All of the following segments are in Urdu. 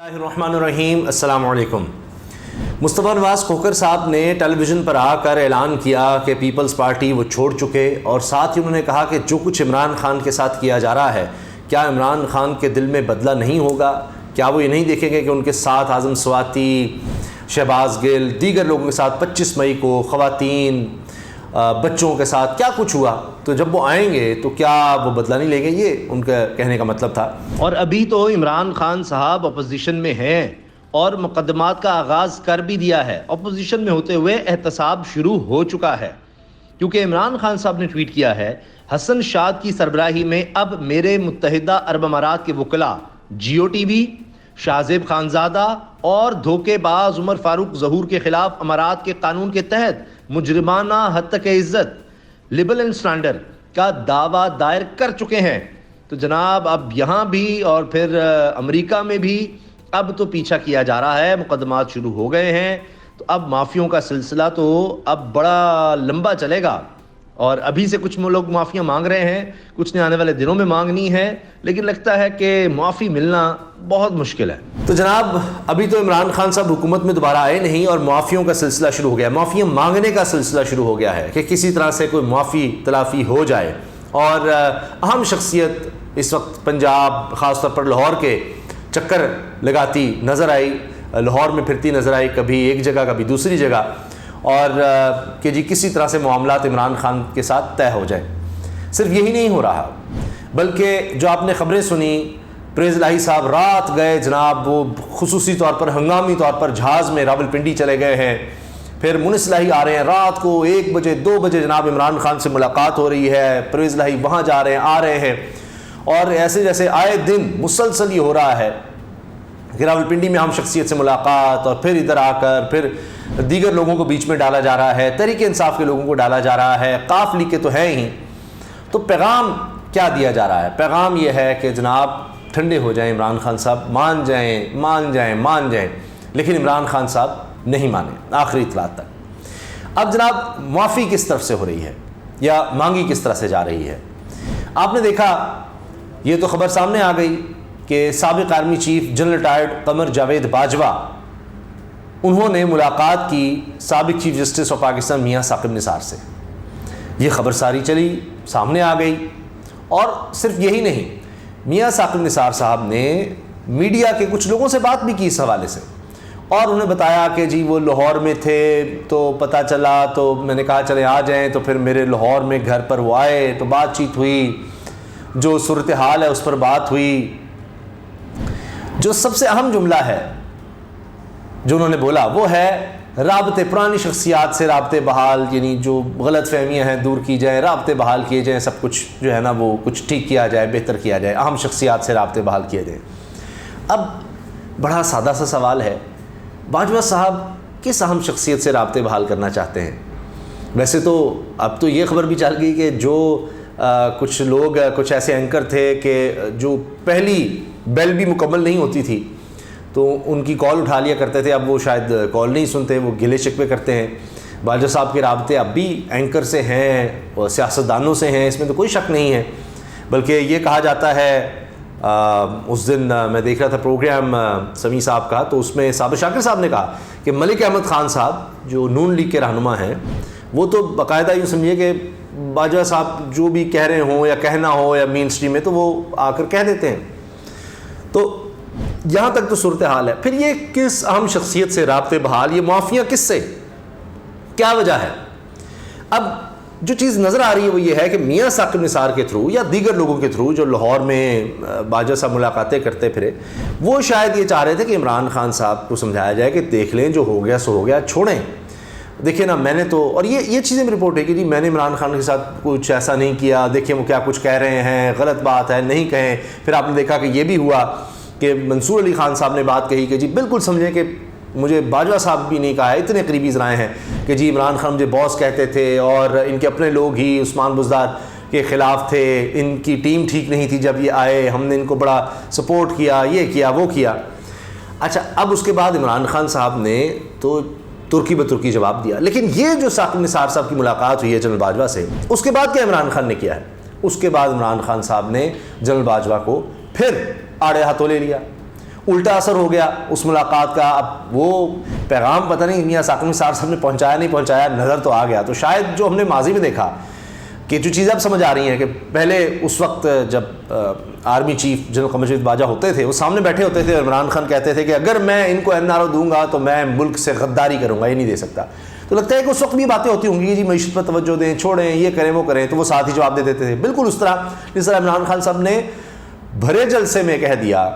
الرحمن الرحیم، السلام علیکم۔ مصطفیٰ نواز کھوکھر صاحب نے ٹیلی ویژن پر آ کر اعلان کیا کہ پیپلز پارٹی وہ چھوڑ چکے، اور ساتھ ہی انہوں نے کہا کہ جو کچھ عمران خان کے ساتھ کیا جا رہا ہے، کیا عمران خان کے دل میں بدلہ نہیں ہوگا؟ کیا وہ یہ نہیں دیکھیں گے کہ ان کے ساتھ اعظم سواتی، شہباز گل، دیگر لوگوں کے ساتھ 25 مئی کو خواتین، بچوں کے ساتھ کیا کچھ ہوا؟ تو جب وہ آئیں گے تو کیا وہ بدلہ نہیں لیں گے؟ یہ ان کا کہنے کا مطلب تھا۔ اور ابھی تو عمران خان صاحب اپوزیشن میں ہیں اور مقدمات کا آغاز کر بھی دیا ہے۔ اپوزیشن میں ہوتے ہوئے احتساب شروع ہو چکا ہے، کیونکہ عمران خان صاحب نے ٹویٹ کیا ہے، حسن شاد کی سربراہی میں اب میرے متحدہ عرب امارات کے وکلاء جیو ٹی وی، شاہ زیب خانزادہ اور دھوکے باز عمر فاروق ظہور کے خلاف امارات کے قانون کے تحت مجرمانہ حد تک عزت لبل اینڈ سٹینڈر کا دعویٰ دائر کر چکے ہیں۔ تو جناب اب یہاں بھی اور پھر امریکہ میں بھی اب تو پیچھا کیا جا رہا ہے، مقدمات شروع ہو گئے ہیں۔ تو اب معافیوں کا سلسلہ تو اب بڑا لمبا چلے گا، اور ابھی سے کچھ لوگ معافیاں مانگ رہے ہیں، کچھ نے آنے والے دنوں میں مانگنی ہے، لیکن لگتا ہے کہ معافی ملنا بہت مشکل ہے۔ تو جناب ابھی تو عمران خان صاحب حکومت میں دوبارہ آئے نہیں اور معافیوں کا سلسلہ شروع ہو گیا، معافیاں مانگنے کا سلسلہ شروع ہو گیا ہے کہ کسی طرح سے کوئی معافی تلافی ہو جائے۔ اور اہم شخصیت اس وقت پنجاب، خاص طور پر لاہور کے چکر لگاتی نظر آئی، لاہور میں پھرتی نظر آئی، کبھی ایک جگہ کبھی دوسری جگہ، اور کہ جی کسی طرح سے معاملات عمران خان کے ساتھ طے ہو جائیں۔ صرف یہی نہیں ہو رہا، بلکہ جو آپ نے خبریں سنی، پریز الہی صاحب رات گئے جناب، وہ خصوصی طور پر ہنگامی طور پر جہاز میں راولپنڈی چلے گئے ہیں، پھر منس الہی آ رہے ہیں رات کو 1 بجے 2 بجے جناب عمران خان سے ملاقات ہو رہی ہے، پریز الہی وہاں جا رہے ہیں آ رہے ہیں، اور ایسے جیسے آئے دن مسلسل یہ ہو رہا ہے کہ راولپنڈی میں ہم شخصیت سے ملاقات، اور پھر ادھر آ کر پھر دیگر لوگوں کو بیچ میں ڈالا جا رہا ہے، تحریک انصاف کے لوگوں کو ڈالا جا رہا ہے، قاف لیگ کے تو ہیں ہی۔ تو پیغام کیا دیا جا رہا ہے؟ پیغام یہ ہے کہ جناب ٹھنڈے ہو جائیں، عمران خان صاحب مان جائیں، لیکن عمران خان صاحب نہیں مانے آخری اطلاع تک۔ اب جناب معافی کس طرف سے ہو رہی ہے یا مانگی کس طرح سے جا رہی ہے؟ آپ نے دیکھا، یہ تو خبر سامنے آ گئی کہ سابق army chief general retired Qamar Javed Bajwa, انہوں نے ملاقات کی صابق چیف جسٹس آف پاکستان میاں ثاقب نثار سے۔ یہ خبر ساری چلی سامنے آ گئی، اور صرف یہی نہیں، میاں ثاقب نثار صاحب نے میڈیا کے کچھ لوگوں سے بات بھی کی اس حوالے سے، اور انہیں بتایا کہ جی وہ لاہور میں تھے تو پتہ چلا، تو میں نے کہا چلے آ جائیں، تو پھر میرے لاہور میں گھر پر وہ آئے تو بات چیت ہوئی، جو صورتحال ہے اس پر بات ہوئی۔ جو سب سے اہم جملہ ہے جو انہوں نے بولا وہ ہے رابطے، پرانی شخصیات سے رابطے بحال، یعنی جو غلط فہمیاں ہیں دور کی جائیں، رابطے بحال کیے جائیں، سب کچھ جو ہے نا وہ کچھ ٹھیک کیا جائے، بہتر کیا جائے، اہم شخصیات سے رابطے بحال کیے جائیں۔ اب بڑا سادہ سا سوال ہے، باجوہ صاحب کس اہم شخصیت سے رابطے بحال کرنا چاہتے ہیں؟ ویسے تو اب تو یہ خبر بھی چل گئی کہ جو کچھ لوگ، کچھ ایسے اینکر تھے کہ جو پہلی بیل بھی مکمل نہیں ہوتی تھی تو ان کی کال اٹھا لیا کرتے تھے، اب وہ شاید کال نہیں سنتے، وہ گلے شکوے کرتے ہیں۔ باجوہ صاحب کے رابطے اب بھی اینکر سے ہیں اور سیاستدانوں سے ہیں، اس میں تو کوئی شک نہیں ہے، بلکہ یہ کہا جاتا ہے، اس دن میں دیکھ رہا تھا پروگرام سمیع صاحب کا، تو اس میں صابر شاکر صاحب نے کہا کہ ملک احمد خان صاحب جو نون لیگ کے رہنما ہیں، وہ تو باقاعدہ یوں سمجھیے کہ باجوہ صاحب جو بھی کہہ رہے ہوں یا کہنا ہو یا مین اسٹریم میں تو وہ آ کر کہہ دیتے ہیں۔ تو یہاں تک تو صورتحال ہے۔ پھر یہ کس اہم شخصیت سے رابطے بحال، یہ معافیاں کس سے، کیا وجہ ہے؟ اب جو چیز نظر آ رہی ہے وہ یہ ہے کہ میاں ثاقب نثار کے تھرو یا دیگر لوگوں کے تھرو جو لاہور میں باجوہ صاحب ملاقاتیں کرتے پھرے، وہ شاید یہ چاہ رہے تھے کہ عمران خان صاحب کو سمجھایا جائے کہ دیکھ لیں، جو ہو گیا سو ہو گیا، چھوڑیں۔ دیکھیں نا، میں نے تو، اور یہ چیزیں بھی رپورٹ ہے کہ جی میں نے عمران خان کے ساتھ کچھ ایسا نہیں کیا، دیکھیں وہ کیا کچھ کہہ رہے ہیں، غلط بات ہے، نہیں کہیں۔ پھر آپ نے دیکھا کہ یہ بھی ہوا کہ منصور علی خان صاحب نے بات کہی کہ جی بالکل سمجھیں کہ مجھے باجوہ صاحب بھی نہیں کہا ہے، اتنے قریبی ذرائع ہیں کہ جی عمران خان مجھے باس کہتے تھے، اور ان کے اپنے لوگ ہی عثمان بزدار کے خلاف تھے، ان کی ٹیم ٹھیک نہیں تھی جب یہ آئے، ہم نے ان کو بڑا سپورٹ کیا، یہ کیا وہ کیا۔ اچھا، اب اس کے بعد عمران خان صاحب نے تو ترکی بترکی جواب دیا، لیکن یہ جو ثاقب نثار صاحب کی ملاقات ہوئی ہے جنرل باجوہ سے، اس کے بعد کیا عمران خان نے کیا ہے؟ اس کے بعد عمران خان صاحب نے جنرل باجوہ کو پھر آڑے ہاتھوں لے لیا، الٹا اثر ہو گیا اس ملاقات کا. اب وہ پیغام پتہ نہیں میاں ساقی نثار صاحب نے پہنچایا نہیں پہنچایا, نظر تو آ گیا. تو شاید جو ہم نے ماضی میں دیکھا کہ جو چیزیں اب سمجھ آ رہی ہیں کہ پہلے اس وقت جب army chief general Qamar Javed Bajwa ہوتے تھے, وہ سامنے بیٹھے ہوتے تھے, عمران خان کہتے تھے کہ اگر میں ان کو NRO دوں گا تو میں ملک سے غداری کروں گا, یہ نہیں دے سکتا. تو لگتا ہے کہ اس وقت بھی باتیں ہوتی ہوں گی کہ جی معیشت پر توجہ دیں, چھوڑیں, یہ کریں وہ کریں, تو وہ ساتھ ہی جواب دے دیتے تھے. بالکل اس طرح جس طرح عمران خان صاحب نے بھرے جلسے میں کہہ دیا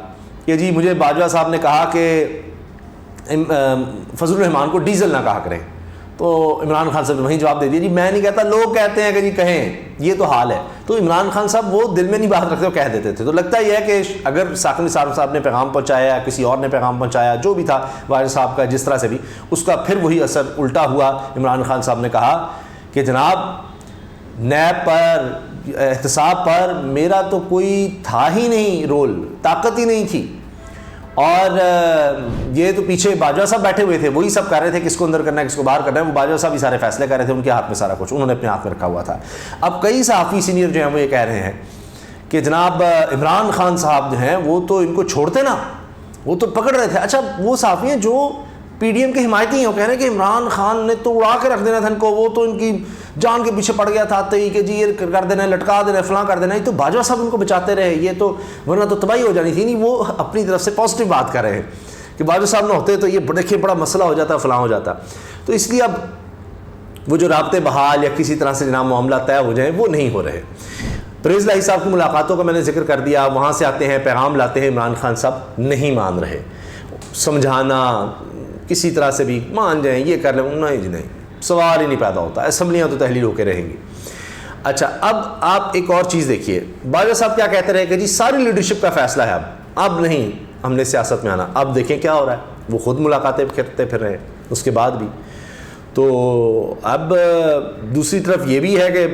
کہ جی مجھے باجوہ صاحب نے کہا کہ فضل الرحمان کو ڈیزل نہ کہا کریں, تو عمران خان صاحب نے وہیں جواب دے دیا جی میں نہیں کہتا, لوگ کہتے ہیں کہ جی کہیں, یہ تو حال ہے. تو عمران خان صاحب وہ دل میں نہیں بات رکھتے, وہ کہہ دیتے تھے. تو لگتا یہ ہے کہ اگر ساقی نثار صاحب نے پیغام پہنچایا, کسی اور نے پیغام پہنچایا, جو بھی تھا واجد صاحب کا جس طرح سے بھی, اس کا پھر وہی اثر الٹا ہوا. عمران خان صاحب نے کہا کہ جناب نیب پر, احتساب پر میرا تو کوئی تھا ہی نہیں رول, طاقت ہی نہیں تھی, اور یہ تو پیچھے باجوہ صاحب بیٹھے ہوئے تھے, وہی سب کر رہے تھے کس کو اندر کرنا ہے کس کو باہر کرنا ہے. وہ باجوہ صاحب ہی سارے فیصلے کر رہے تھے, ان کے ہاتھ میں سارا کچھ انہوں نے اپنے ہاتھ میں رکھا ہوا تھا. اب کئی صحافی سینئر جو ہیں وہ یہ کہہ رہے ہیں کہ جناب عمران خان صاحب جو ہیں وہ تو ان کو چھوڑتے نا, وہ تو پکڑ رہے تھے. اچھا وہ صحافی ہیں جو PDM کے حمایتی ہیں, وہ کہہ رہے ہیں کہ عمران خان نے تو اڑا کے رکھ دینا تھا ان کو, وہ تو ان کی جان کے پیچھے پڑ گیا تھا ہی کہ جی یہ کر دینا, لٹکا دینا, فلاں کر دینا. یہ تو باجوہ صاحب ان کو بچاتے رہے, یہ تو ورنہ تو تباہی ہو جانی تھی. نہیں, وہ اپنی طرف سے پازیٹیو بات کر رہے ہیں کہ باجوہ صاحب نہ ہوتے تو یہ دیکھیے بڑا مسئلہ ہو جاتا, فلاں ہو جاتا. تو اس لیے اب وہ جو رابطے بحال یا کسی طرح سے جناب معاملہ طے ہو جائیں وہ نہیں ہو رہے. پرویز الہی صاحب کی ملاقاتوں کا میں نے ذکر کر دیا, وہاں سے آتے ہیں پیغام لاتے ہیں, عمران خان صاحب نہیں مان رہے. سمجھانا کسی طرح سے بھی مان جائیں, یہ کر لیں, نہیں, سوال ہی نہیں پیدا ہوتا. اسمبلیاں تو تحلیل ہو کے رہیں گی. اچھا اب آپ ایک اور چیز دیکھیے, باجوہ صاحب کیا کہتے رہے کہ جی ساری لیڈرشپ کا فیصلہ ہے, اب نہیں ہم نے سیاست میں آنا. اب دیکھیں کیا ہو رہا ہے, وہ خود ملاقاتیں کرتے پھر رہے ہیں اس کے بعد بھی. تو اب دوسری طرف یہ بھی ہے کہ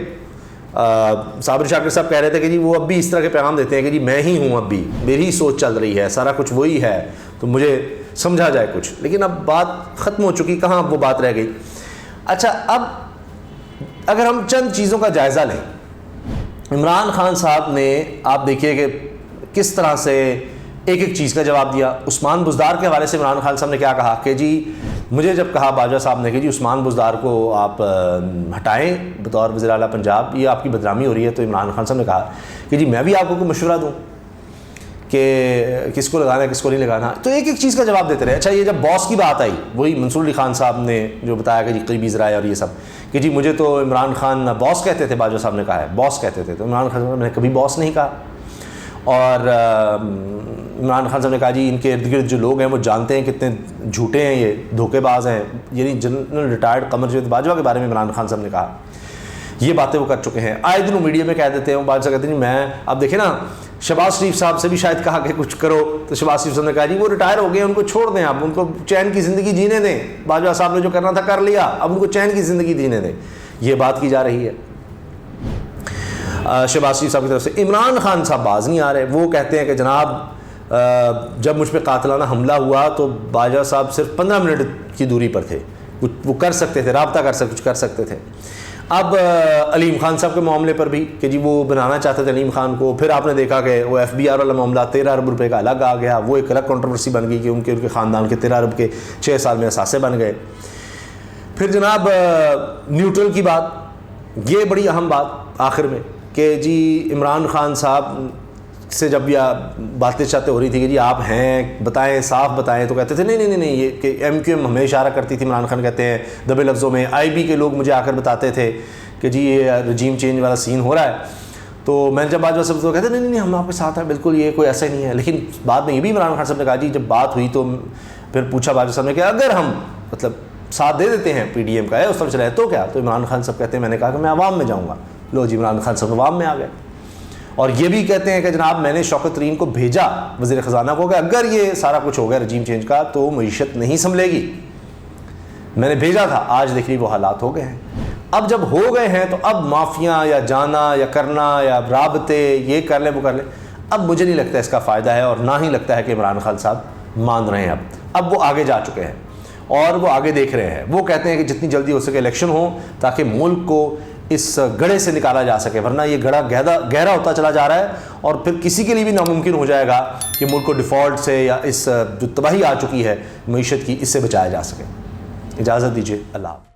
صابر شاکر صاحب کہہ رہے تھے کہ جی وہ اب بھی اس طرح کے پیغام دیتے ہیں کہ جی میں ہی ہوں, اب بھی میری ہی سوچ چل رہی ہے, سارا کچھ وہی ہے, تو مجھے سمجھا جائے کچھ. لیکن اب بات ختم ہو چکی, کہاں وہ بات رہ گئی. اچھا اب اگر ہم چند چیزوں کا جائزہ لیں, عمران خان صاحب نے آپ دیکھیے کہ کس طرح سے ایک ایک چیز کا جواب دیا. عثمان بزدار کے حوالے سے عمران خان صاحب نے کیا کہا کہ جی مجھے جب کہا باجوہ صاحب نے کہ جی عثمان بزدار کو آپ ہٹائیں بطور وزیر اعلیٰ پنجاب, یہ آپ کی بدنامی ہو رہی ہے, تو عمران خان صاحب نے کہا کہ جی میں بھی آپ کو کوئی مشورہ دوں کہ کس کو لگانا ہے کس کو نہیں لگانا. تو ایک ایک چیز کا جواب دیتے رہے. اچھا یہ جب باس کی بات آئی, وہی منصور علی خان صاحب نے جو بتایا کہ جی قریبی ذرائع اور یہ سب کہ جی مجھے تو عمران خان باس کہتے تھے, باجوہ صاحب نے کہا ہے باس کہتے تھے, تو عمران خان صاحب نے کبھی باس نہیں کہا. اور عمران خان صاحب نے کہا جی ان کے ارد گرد جو لوگ ہیں وہ جانتے ہیں کتنے جھوٹے ہیں, یہ دھوکے باز ہیں. یعنی جنرل ریٹائرڈ قمر جاوید باجوہ کے بارے میں عمران خان صاحب نے کہا, یہ باتیں وہ کر چکے ہیں. آئے دن وہ میڈیا میں کہہ دیتے ہیں, وہ باجوہ کہتے ہیں میں, اب دیکھیں نا شہباز شریف صاحب سے بھی شاید کہا کہ کچھ کرو, تو شہباز شریف صاحب نے کہا جی وہ ریٹائر ہو گئے, ان کو چھوڑ دیں, آپ ان کو چین کی زندگی جینے دیں, باجوہ صاحب نے جو کرنا تھا کر لیا, اب ان کو چین کی زندگی جینے دیں. یہ بات کی جا رہی ہے شہباز شریف صاحب کی طرف سے. عمران خان صاحب باز نہیں آ رہے, وہ کہتے ہیں کہ جناب جب مجھ پہ قاتلانہ حملہ ہوا تو باجوہ صاحب صرف 15 منٹ کی دوری پر تھے, وہ کر سکتے تھے, رابطہ کچھ کر سکتے تھے. اب علیم خان صاحب کے معاملے پر بھی کہ جی وہ بنانا چاہتے تھے علیم خان کو, پھر آپ نے دیکھا کہ وہ FBR والا معاملہ 13 ارب روپے کا الگ آ گیا, وہ ایک الگ کنٹروورسی بن گئی کہ ان کے خاندان کے 13 ارب کے 6 سال میں اثاثے بن گئے. پھر جناب نیوٹرل کی بات, یہ بڑی اہم بات آخر میں کہ جی عمران خان صاحب سے جب یہ باتیں چاہتے ہو رہی تھی کہ جی آپ ہیں بتائیں, صاف بتائیں, تو کہتے تھے نہیں یہ کہ MQM ہمیں اشارہ کرتی تھی. عمران خان کہتے ہیں دبے لفظوں میں, IB کے لوگ مجھے آ کر بتاتے تھے کہ جی یہ رجیم چینج والا سین ہو رہا ہے. تو میں جب باجوہ صاحب تو کہتے نہیں ہم آپ کے ساتھ ہیں, بالکل یہ کوئی ایسا نہیں ہے. لیکن بعد میں یہ بھی عمران خان صاحب نے کہا جی جب بات ہوئی تو پھر پوچھا باجوہ صاحب نے کہ اگر ہم مطلب ساتھ دے دیتے ہیں PDM کا ہے اس طرف چلے تو کیا, تو عمران خان صاحب کہتے ہیں میں نے کہا کہ میں عوام میں جاؤں گا. لو جی عمران خان صاحب عوام میں آ گئے, اور یہ بھی کہتے ہیں کہ جناب میں نے شوکت ترین کو بھیجا وزیر خزانہ کو کہ اگر یہ سارا کچھ ہو گیا رجیم چینج کا تو معیشت نہیں سنبھلے گی, میں نے بھیجا تھا. آج دیکھ لی وہ حالات ہو گئے ہیں. اب جب ہو گئے ہیں تو اب معافیاں یا جانا یا کرنا یا رابطے یہ کر لیں وہ کر لیں, اب مجھے نہیں لگتا اس کا فائدہ ہے, اور نہ ہی لگتا ہے کہ عمران خان صاحب مان رہے ہیں. اب وہ آگے جا چکے ہیں اور وہ آگے دیکھ رہے ہیں. وہ کہتے ہیں کہ جتنی جلدی ہو سکے الیکشن ہو تاکہ ملک کو اس گڑھے سے نکالا جا سکے، ورنہ یہ گڑھا گہرا ہوتا چلا جا رہا ہے اور پھر کسی کے لیے بھی ناممکن ہو جائے گا کہ ملک کو ڈیفالٹ سے یا اس جو تباہی آ چکی ہے معیشت کی، اس سے بچایا جا سکے۔ اجازت دیجیے، اللہ حافظ۔